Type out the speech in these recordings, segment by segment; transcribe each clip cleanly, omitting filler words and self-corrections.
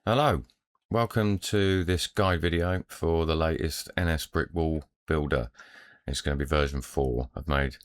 Hello, welcome to this guide video for the latest NS Brick Wall Builder. It's going to be version 4. I've made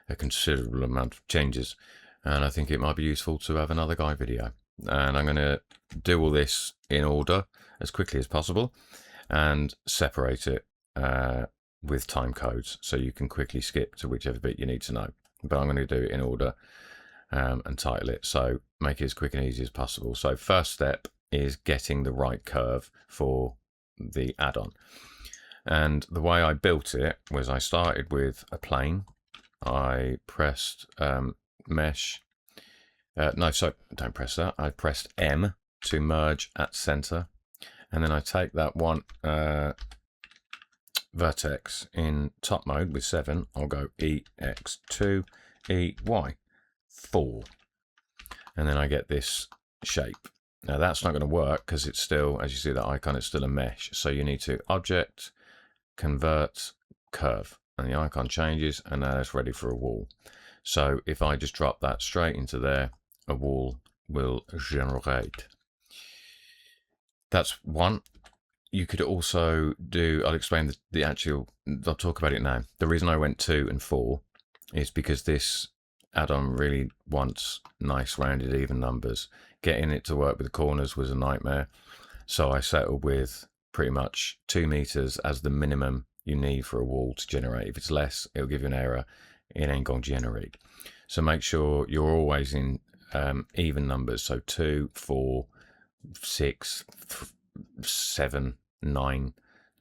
a considerable amount of changes and I think it might be useful to have another guide video. And I'm going to do all this in order as quickly as possible and separate it with time codes so you can quickly skip to whichever bit you need to know. But I'm going to do it in order and title it, so make it as quick and easy as possible. So first step is getting the right curve for the add-on. And the way I built it was I started with a plane. I pressed mesh. No, so don't press that. I pressed M to merge at center. And then I take that one vertex in top mode with 7. I'll go EX2, EY 4. And then I get this shape. Now that's not going to work because it's still, as you see that icon, it's still a mesh. So you need to object, convert, curve, and the icon changes and now it's ready for a wall. So if I just drop that straight into there, a wall will generate. That's one. You could also do, I'll explain the actual, I'll talk about it now. The reason I went 2 and 4 is because this add-on really wants nice rounded even numbers. Getting it to work with the corners was a nightmare, so I settled with pretty much 2 meters as the minimum you need for a wall to generate. If it's less, it'll give you an error. It ain't gonna generate. So make sure you're always in even numbers, so 2, 4, 6, 7, 9,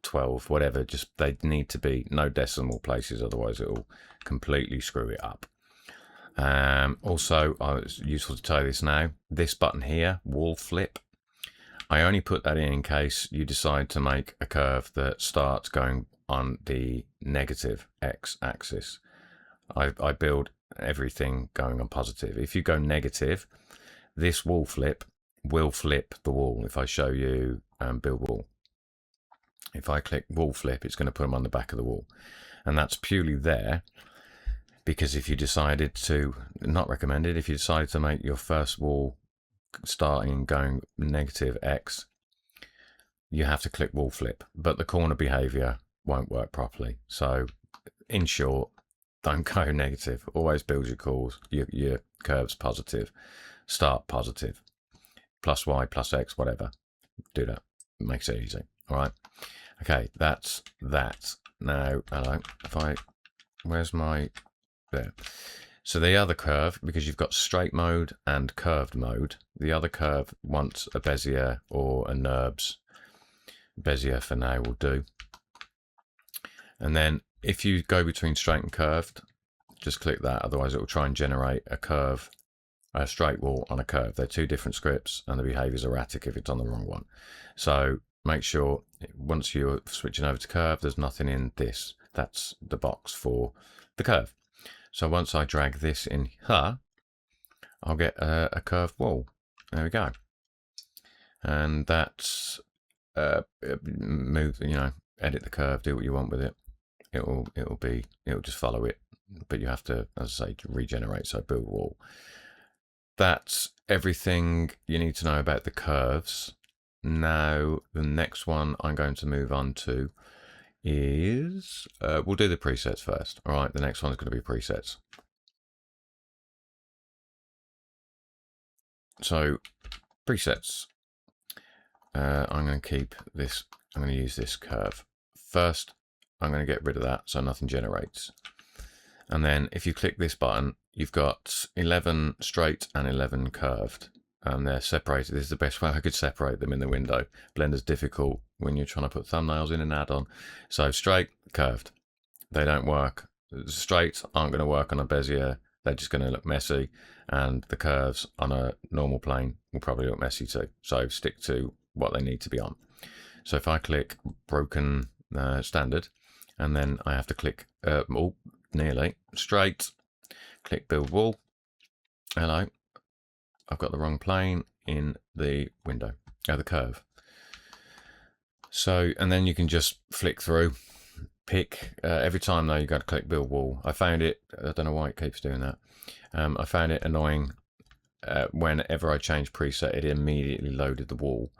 12, whatever. Just they need to be no decimal places, otherwise it'll completely screw it up. Also, it's useful to tell you this now, this button here, wall flip, I only put that in case you decide to make a curve that starts going on the negative X axis. I build everything going on positive. If you go negative, this wall flip will flip the wall. If I show you build wall, if I click wall flip, it's going to put them on the back of the wall. And that's purely there because if you decided to, not recommended, if you decided to make your first wall starting going negative X, you have to click wall flip, but the corner behavior won't work properly. So in short, don't go negative. Always build your curves positive, start positive, plus Y, plus X, whatever. Do that. It makes it easy. All right. Okay, that's that. Now, hello. Where's my, there. So the other curve, because you've got straight mode and curved mode, the other curve wants a Bezier or a NURBS. Bezier for now will do. And then if you go between straight and curved, just click that, otherwise it will try and generate a curve, a straight wall on a curve. They're two different scripts and the behavior is erratic if it's on the wrong one. So make sure once you're switching over to curve, there's nothing in this. That's the box for the curve. So once I drag this in here, I'll get a curved wall. There we go. And that's move, edit the curve, do what you want with it. It'll just follow it, but you have to, as I say, regenerate. So build wall. That's everything you need to know about the curves. Now the next one I'm going to move on to is we'll do the presets first. All right, the next one is going to be presets. So presets, I'm going to keep this, I'm going to use this curve first. I'm going to get rid of that so nothing generates, and then if you click this button, you've got 11 straight and 11 curved, and they're separated. This is the best way I could separate them in the window. Blender's difficult when you're trying to put thumbnails in an add-on. So straight, curved, they don't work. Straight aren't going to work on a Bezier. They're just going to look messy, and the curves on a normal plane will probably look messy too. So stick to what they need to be on. So if I click broken standard, and then I have to click nearly straight, click build wall. Hello. I've got the wrong plane in the window, the curve. So, and then you can just flick through, pick, every time though you got to click build wall. I found it, I don't know why it keeps doing that. I found it annoying whenever I changed preset, it immediately loaded the wall.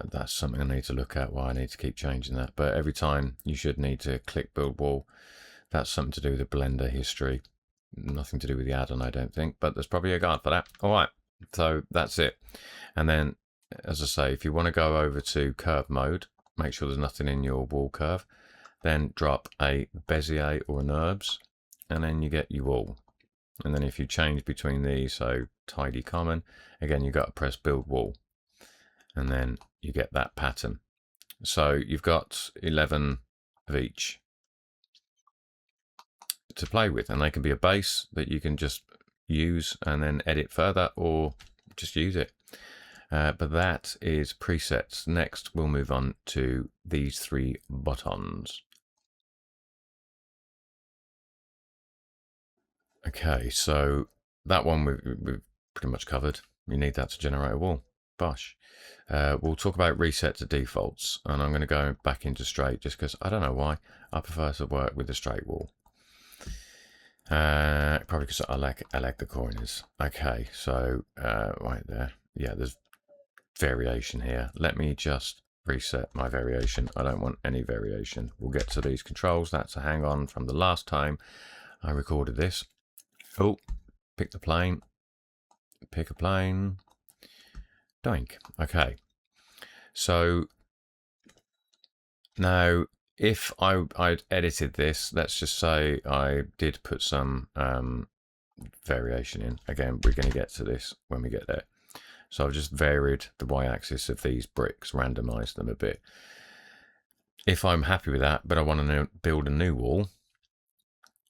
That's something I need to look at, why I need to keep changing that. But every time you should need to click build wall. That's something to do with the Blender history. Nothing to do with the add-on, I don't think, but there's probably a guide for that. All right, so that's it. And then, as I say, if you want to go over to curve mode, make sure there's nothing in your wall curve, then drop a Bezier or an NURBS, and then you get your wall. And then if you change between these, so tidy common, again, you've got to press build wall, and then you get that pattern. So you've got 11 of each to play with, and they can be a base that you can just use and then edit further, or just use it. But that is presets. Next, we'll move on to these 3 buttons. Okay, so that one we've pretty much covered. You need that to generate a wall. Bosh. We'll talk about reset to defaults, and I'm going to go back into straight just because I don't know why. I prefer to work with a straight wall. Probably because I like the corners. Okay, so right there. Yeah, there's variation here. Let me just reset my variation. I don't want any variation. We'll get to these controls. That's a hang on from the last time I recorded this. Oh, pick the plane. Pick a plane. Doink. Okay. So now if I'd edited this, let's just say I did put some variation in. Again, we're going to get to this when we get there. So I've just varied the y-axis of these bricks, randomized them a bit. If I'm happy with that, but I want to build a new wall,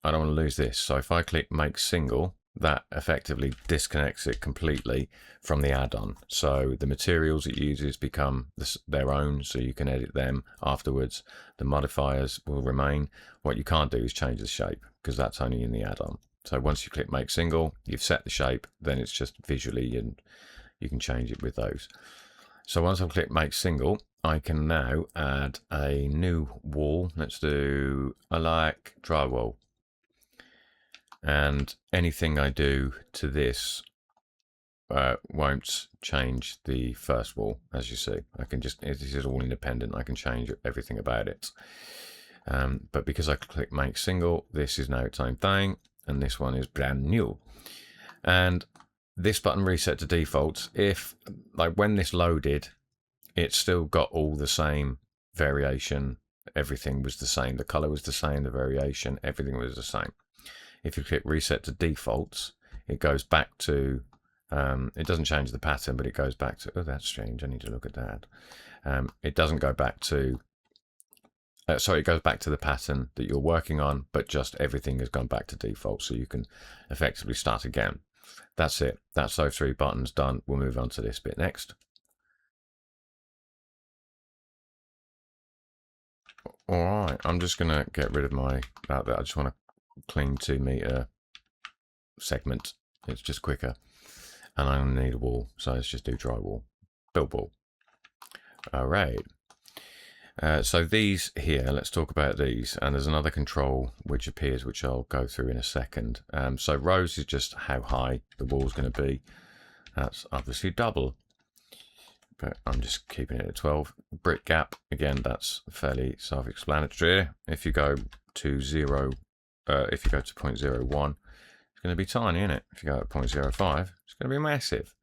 I don't want to lose this. So if I click make single, that effectively disconnects it completely from the add-on. So the materials it uses become their own, so you can edit them afterwards. The modifiers will remain. What you can't do is change the shape, because that's only in the add-on. So once you click make single, you've set the shape, then it's just visually, and you can change it with those. So once I've clicked make single, I can now add a new wall. Let's do, I like drywall. And anything I do to this won't change the first wall, as you see. I can just, this is all independent. I can change everything about it. But because I click make single, this is now its own thing, and this one is brand new. And this button reset to defaults. If, like, when this loaded, it still got all the same variation. Everything was the same. The color was the same. The variation, everything was the same. If you click reset to defaults, it goes back to, it doesn't change the pattern, but it goes back to, oh, that's strange. I need to look at that. It doesn't go back to, sorry, it goes back to the pattern that you're working on, but just everything has gone back to default. So you can effectively start again. That's it. That's those 3 buttons done. We'll move on to this bit next. All right, I'm just going to get rid of my, I just want to clean 2 meter segment. It's just quicker. And I'm going to need a wall, so let's just do drywall. Build wall. All right. So these here, let's talk about these. And there's another control which appears, which I'll go through in a second. So rows is just how high the wall's going to be. That's obviously double, but I'm just keeping it at 12. Brick gap, again, that's fairly self-explanatory. If you go to 0, if you go to 0.01, it's going to be tiny, isn't it? If you go to 0.05, it's going to be massive.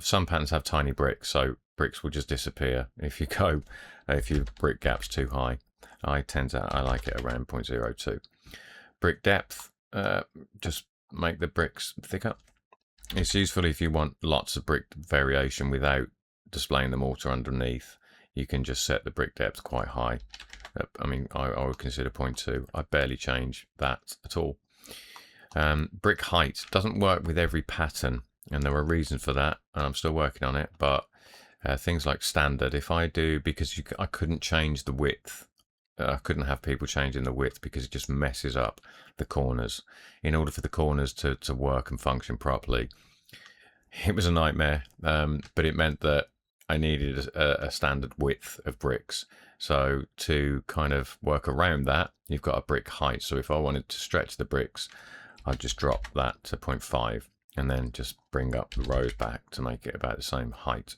Some patterns have tiny bricks, so bricks will just disappear if you go, if your brick gap's too high. I like it around 0.02. Brick depth, just make the bricks thicker. It's useful if you want lots of brick variation without displaying the mortar underneath. You can just set the brick depth quite high. I mean, I would consider 0.2. I barely change that at all. Brick height doesn't work with every pattern, and there are reasons for that, and I'm still working on it. But things like standard, if I do, because I couldn't change the width. I couldn't have people changing the width because it just messes up the corners. In order for the corners to work and function properly, it was a nightmare. But it meant that I needed a standard width of bricks. So to kind of work around that, you've got a brick height. So if I wanted to stretch the bricks, I'd just drop that to 0.5 and then just bring up the rows back to make it about the same height.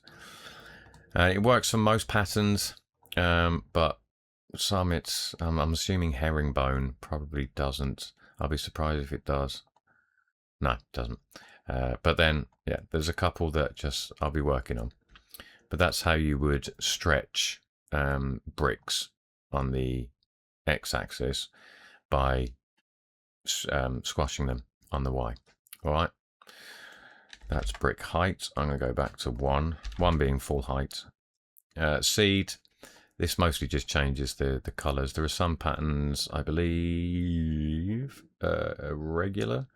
It works for most patterns, but some I'm assuming herringbone probably doesn't. I'll be surprised if it does. No, it doesn't. But then, yeah, there's a couple that just I'll be working on. But that's how you would stretch bricks on the x-axis by squashing them on the y. All right. That's brick height. I'm going to go back to 1 being full height. Seed, this mostly just changes the colors. There are some patterns, I believe, regular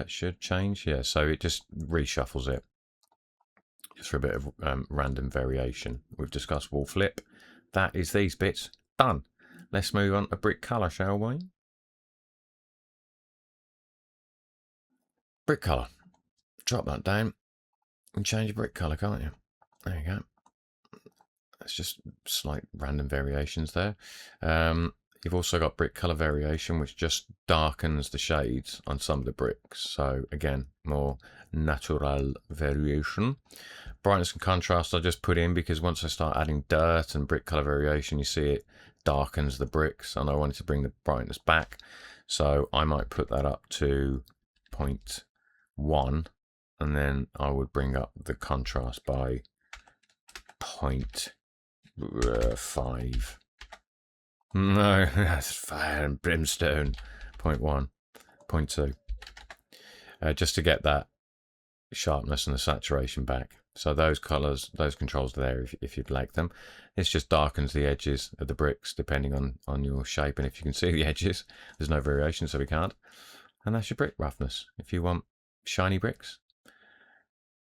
should change. Yeah, so it just reshuffles it just for a bit of random variation. We've discussed wall flip. That is these bits done. Let's move on to brick color, shall we? Brick color. Drop that down and change your brick color, can't you? There you go. It's just slight random variations there. You've also got brick color variation, which just darkens the shades on some of the bricks. So again, more natural variation. Brightness and contrast I just put in because once I start adding dirt and brick color variation, you see it darkens the bricks, and I wanted to bring the brightness back. So I might put that up to 0.1, and then I would bring up the contrast by 0.5. No, that's fire and brimstone. 0.1, 0.2. Just to get that sharpness and the saturation back. So those colors, those controls are there if you'd like them. This just darkens the edges of the bricks depending on your shape, and if you can see the edges, there's no variation, so we can't. And that's your brick roughness. If you want shiny bricks,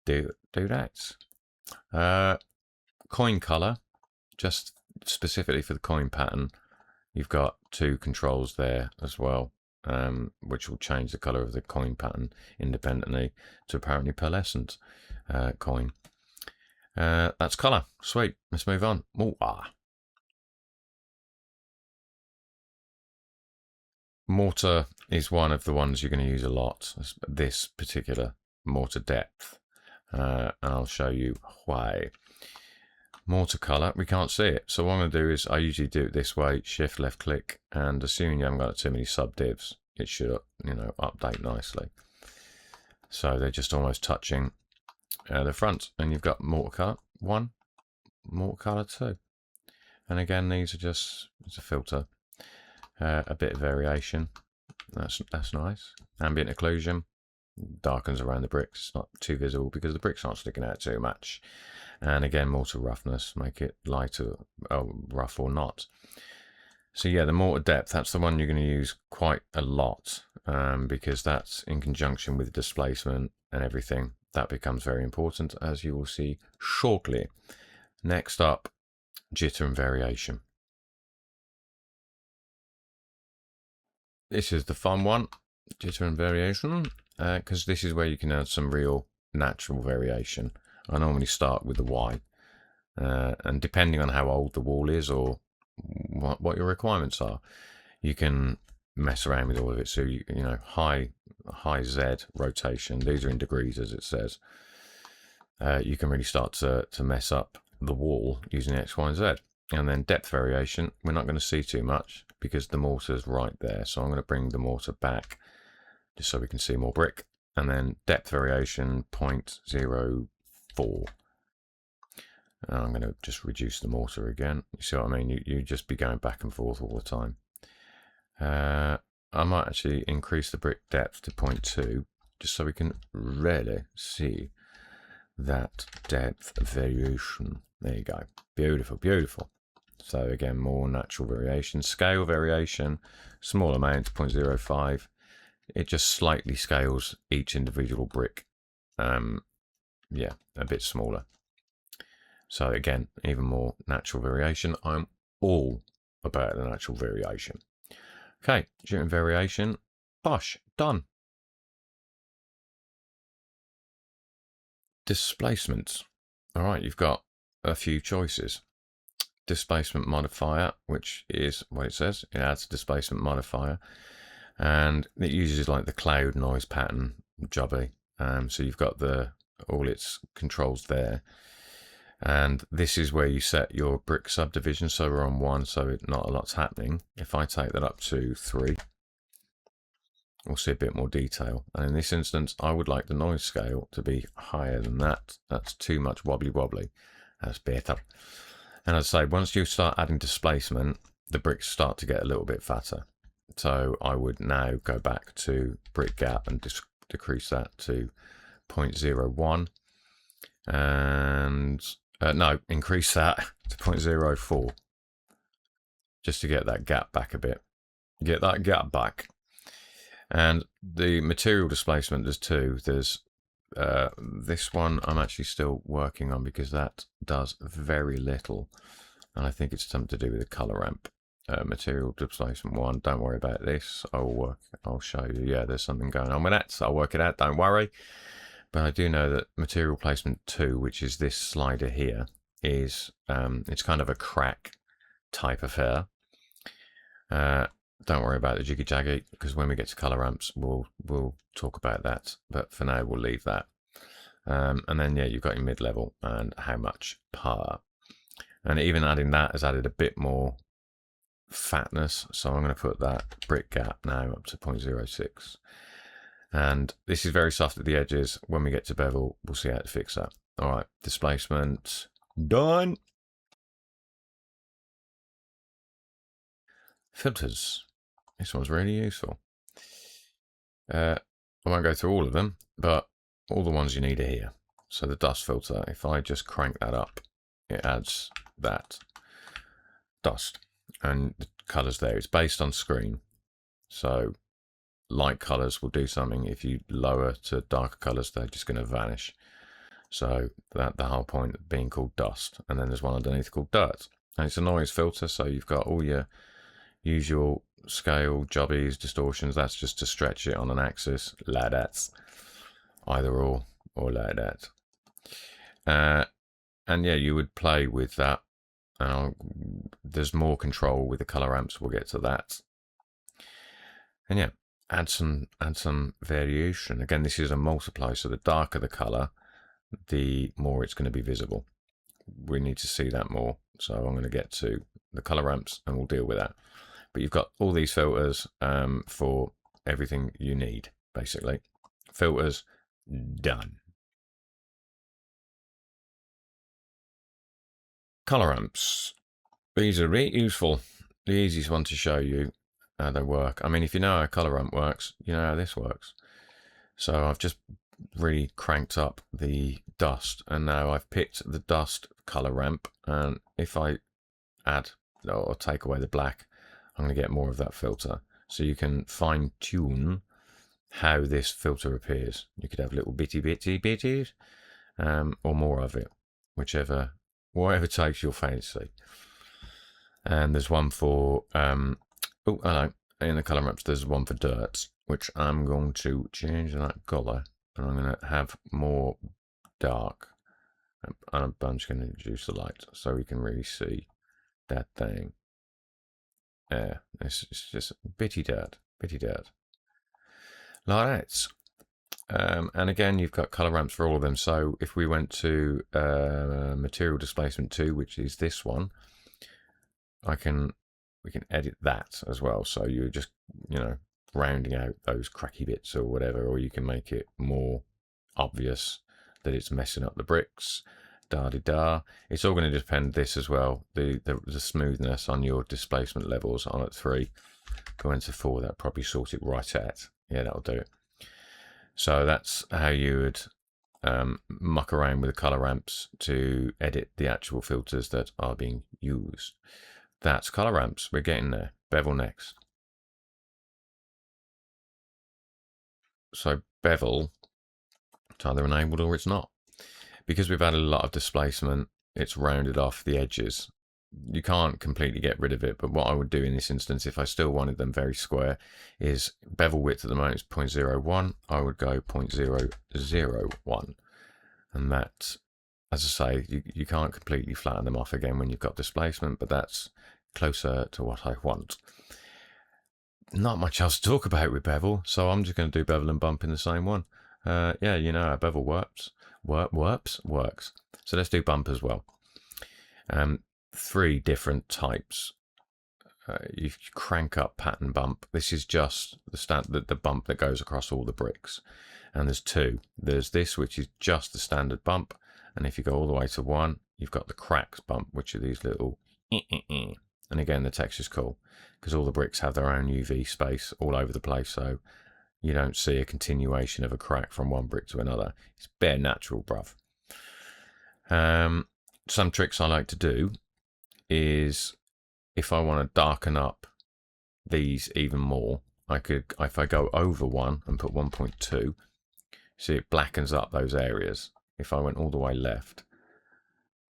do that. Coin color, just specifically for the coin pattern, you've got 2 controls there as well, which will change the color of the coin pattern independently to apparently pearlescent coin. That's color. Sweet. Let's move on. Mortar is one of the ones you're going to use a lot, this particular mortar depth, and I'll show you why. Mortar color, we can't see it, so what I'm going to do is I usually do it this way: shift left click, and assuming you haven't got too many sub divs, it should update nicely. So they're just almost touching the front, and you've got mortar color 1, mortar color 2, and again these are just, it's a filter, a bit of variation. That's nice. Ambient occlusion darkens around the bricks. It's not too visible because the bricks aren't sticking out too much. And again, mortar roughness, make it lighter, rough or not. So yeah, the mortar depth, that's the one you're going to use quite a lot, because that's in conjunction with displacement and everything. That becomes very important, as you will see shortly. Next up, jitter and variation. This is the fun one, jitter and variation, because this is where you can add some real natural variation. I normally start with the Y, and depending on how old the wall is or what your requirements are, you can mess around with all of it. So you know, high Z rotation, these are in degrees as it says. You can really start to mess up the wall using X, Y, and Z. And then depth variation, we're not going to see too much because the mortar's right there. So I'm going to bring the mortar back just so we can see more brick. And then depth variation 0.04. And I'm going to just reduce the mortar again. You see what I mean? You just be going back and forth all the time. I might actually increase the brick depth to 0.2 just so we can really see that depth variation. There you go. Beautiful, beautiful. So again, more natural variation. Scale variation, small amount, 0.05. It just slightly scales each individual brick. Yeah, a bit smaller. So again, even more natural variation. I'm all about the natural variation. Okay, jitter variation. Bosh, done. Displacement. All right, you've got a few choices. Displacement modifier, which is what it says. It adds a displacement modifier, and it uses like the cloud noise pattern jobby. So you've got all its controls there. And this is where you set your brick subdivision. So we're on 1, so not a lot's happening. If I take that up to 3, we'll see a bit more detail. And in this instance, I would like the noise scale to be higher than that. That's too much wobbly wobbly. That's better. And as I say, once you start adding displacement, the bricks start to get a little bit fatter. So I would now go back to brick gap and decrease that to 0.01. And no, increase that to 0.04. Just to get that gap back a bit. Get that gap back. And the material displacement, there's two. There's this one I'm actually still working on because that does very little. And I think it's something to do with the color ramp. Material displacement 1, don't worry about this. I'll show you. Yeah, there's something going on with that, so I'll work it out, don't worry. But I do know that material placement 2, which is this slider here, is it's kind of a crack type affair. Don't worry about the jiggy jaggy, because when we get to color ramps, we'll talk about that. But for now, we'll leave that. And then yeah, you've got your mid-level and how much power. And even adding that has added a bit more fatness. So I'm going to put that brick gap now up to 0.06. And this is very soft at the edges. When we get to bevel, we'll see how to fix that. All right, displacement done. Filters. This one's really useful. I won't go through all of them, but all the ones you need are here. So the dust filter, if I just crank that up, it adds that dust. And the colours there, it's based on screen. So light colours will do something. If you lower to darker colours, they're just going to vanish. So that the whole point of being called dust. And then there's one underneath called dirt. And it's a noise filter, so you've got all your usual scale, jobbies, distortions. That's just to stretch it on an axis, like that. Either or like that. And yeah, you would play with that. There's more control with the color ramps. We'll get to that. And yeah, add some variation. Again, this is a multiply, so the darker the color, the more it's going to be visible. We need to see that more. So I'm going to get to the color ramps and we'll deal with that. But you've got all these filters for everything you need, basically. Filters done. Color ramps. These are really useful. The easiest one to show you how they work. I mean, if you know how a color ramp works, you know how this works. So I've just really cranked up the dust, and now I've picked the dust color ramp. And if I add or take away the black, I'm going to get more of that filter. So you can fine tune how this filter appears. You could have little bitties, or more of it, whatever takes your fancy. And there's one for, oh, hello, in the color maps, there's one for dirt, which I'm going to change that color, and I'm going to have more dark. And I'm just going to introduce the light so we can really see that thing. Yeah, it's just bitty dirt. Like that. And again, you've got color ramps for all of them. So if we went to material displacement 2, which is this one, we can edit that as well. So you're just, rounding out those cracky bits or whatever, or you can make it more obvious that it's messing up the bricks. It's all going to depend this as well. The smoothness on your displacement levels on at 3. Going to 4, that'll probably sort it right out. Yeah, that'll do it. So that's how you would muck around with the color ramps to edit the actual filters that are being used. That's color ramps. We're getting there. Bevel next. So bevel, it's either enabled or it's not. Because we've added a lot of displacement, it's rounded off the edges. You can't completely get rid of it, but what I would do in this instance, if I still wanted them very square, is bevel width at the moment is 0.01. I would go 0.001. And that, as I say, you can't completely flatten them off again when you've got displacement, but that's closer to what I want. Not much else to talk about with bevel, so I'm just going to do bevel and bump in the same one. Yeah, you know how bevel works. So let's do bump as well. 3 different types. You crank up pattern bump. This is just the bump that goes across all the bricks. And there's 2. There's this, which is just the standard bump. And if you go all the way to 1, you've got the cracks bump, which are these little and again, the texture's cool because all the bricks have their own UV space all over the place. So you don't see a continuation of a crack from one brick to another. It's bare natural, bruv. Some tricks I like to do is if I want to darken up these even more, I could, if I go over 1 and put 1.2, see it blackens up those areas. If I went all the way left,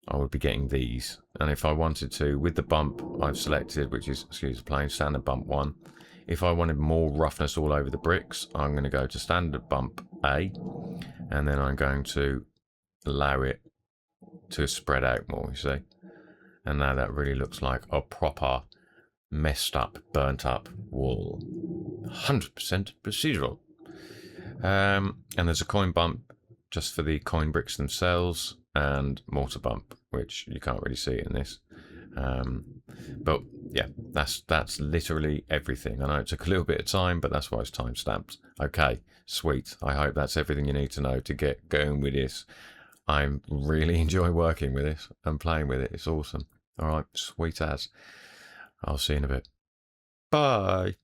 I would be getting these. And if I wanted to, with the bump I've selected, which is, excuse the plain, standard bump 1, if I wanted more roughness all over the bricks, I'm going to go to standard bump A, and then I'm going to allow it to spread out more, you see. And now that really looks like a proper messed up, burnt up wall. 100% procedural. And there's a coin bump just for the coin bricks themselves, and mortar bump, which you can't really see in this. But yeah, that's literally everything. I know it took a little bit of time, but that's why it's time stamped. Okay, sweet. I hope that's everything you need to know to get going with this. I really enjoy working with this and playing with it. It's awesome. All right, sweet as. I'll see you in a bit. Bye.